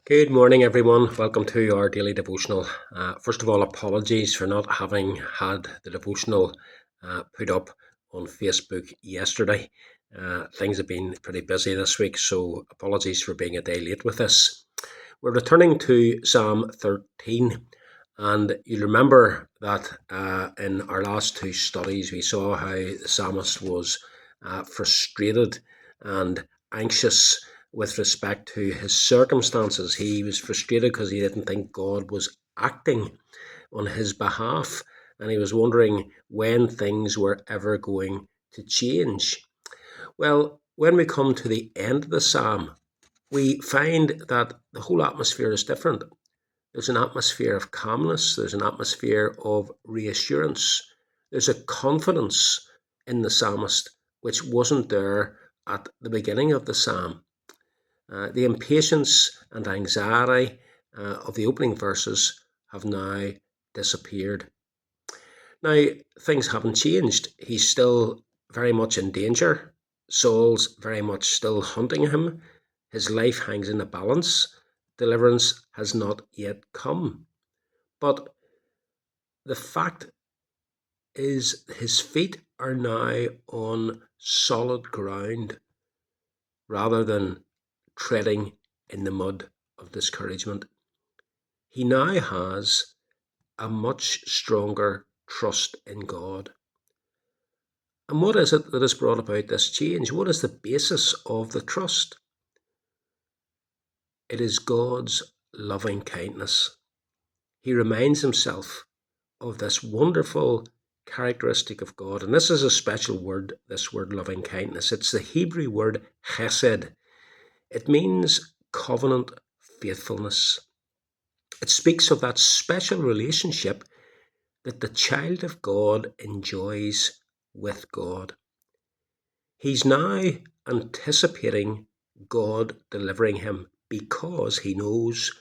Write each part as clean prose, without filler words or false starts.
Good morning, everyone. Welcome to our daily devotional. First of all, apologies for not having had the devotional put up on Facebook yesterday. Things have been pretty busy this week, so apologies for being a day late with this. We're returning to Psalm 13, and you'll remember that in our last two studies, we saw how the psalmist was frustrated and anxious with respect to his circumstances. He was frustrated because he didn't think God was acting on his behalf, and he was wondering when things were ever going to change. Well, when we come to the end of the psalm, we find that the whole atmosphere is different. There's an atmosphere of calmness, there's an atmosphere of reassurance, there's a confidence in the psalmist which wasn't there at the beginning of the psalm. The impatience and anxiety of the opening verses have now disappeared. Now, things haven't changed. He's still very much in danger. Saul's very much still hunting him. His life hangs in the balance. Deliverance has not yet come. But the fact is, his feet are now on solid ground rather than treading in the mud of discouragement. He now has a much stronger trust in God. And what is it that has brought about this change? What is the basis of the trust? It is God's loving kindness. He reminds himself of this wonderful characteristic of God. And this is a special word, this word loving kindness. It's the Hebrew word chesed. It means covenant faithfulness. It speaks of that special relationship that the child of God enjoys with God. He's now anticipating God delivering him because he knows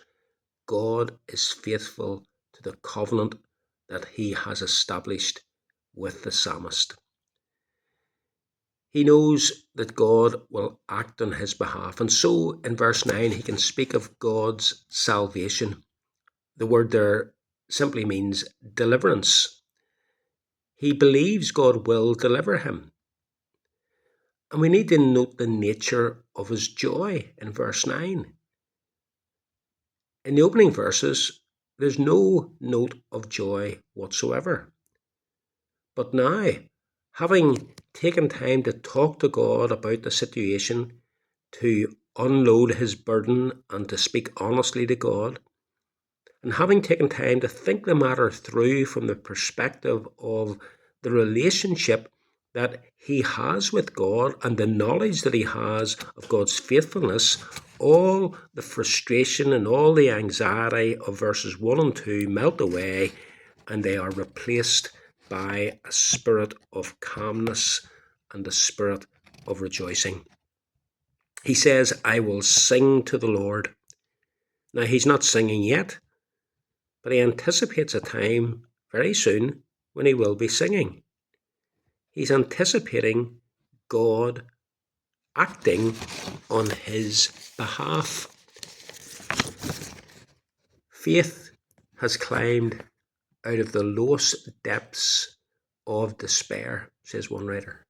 God is faithful to the covenant that he has established with the psalmist. He knows that God will act on his behalf. And so in verse 9, he can speak of God's salvation. The word there simply means deliverance. He believes God will deliver him. And we need to note the nature of his joy in verse 9. In the opening verses, there's no note of joy whatsoever. But now, having taken time to talk to God about the situation, to unload his burden and to speak honestly to God, and having taken time to think the matter through from the perspective of the relationship that he has with God and the knowledge that he has of God's faithfulness, all the frustration and all the anxiety of verses 1 and 2 melt away, and they are replaced by a spirit of calmness and a spirit of rejoicing. He says, I will sing to the Lord. Now, he's not singing yet, but he anticipates a time very soon when he will be singing. He's anticipating God acting on his behalf. Faith has climbed out of the lowest depths of despair, says one writer.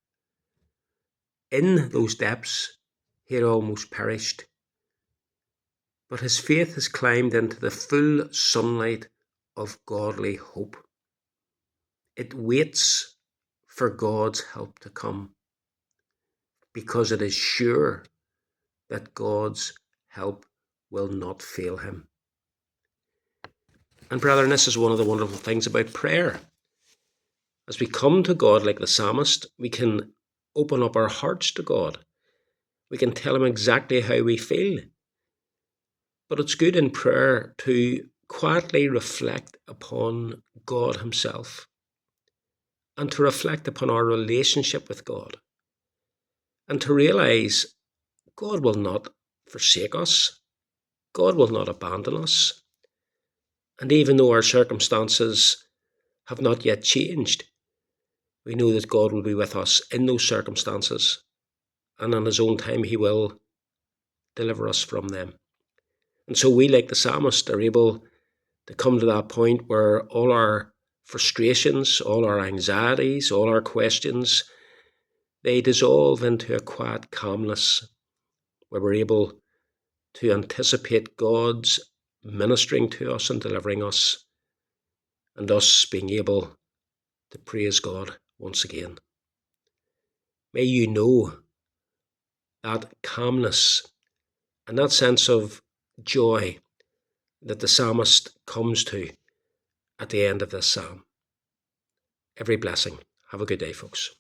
In those depths, he had almost perished. But his faith has climbed into the full sunlight of godly hope. It waits for God's help to come because it is sure that God's help will not fail him. And brethren, this is one of the wonderful things about prayer. As we come to God like the psalmist, we can open up our hearts to God. We can tell him exactly how we feel. But it's good in prayer to quietly reflect upon God himself and to reflect upon our relationship with God and to realize God will not forsake us. God will not abandon us. And even though our circumstances have not yet changed, we know that God will be with us in those circumstances, and in his own time he will deliver us from them. And so we, like the psalmist, are able to come to that point where all our frustrations, all our anxieties, all our questions, they dissolve into a quiet calmness where we're able to anticipate God's ministering to us and delivering us, and us being able to praise God once again. May you know that calmness and that sense of joy that the psalmist comes to at the end of this psalm. Every blessing. Have a good day, folks.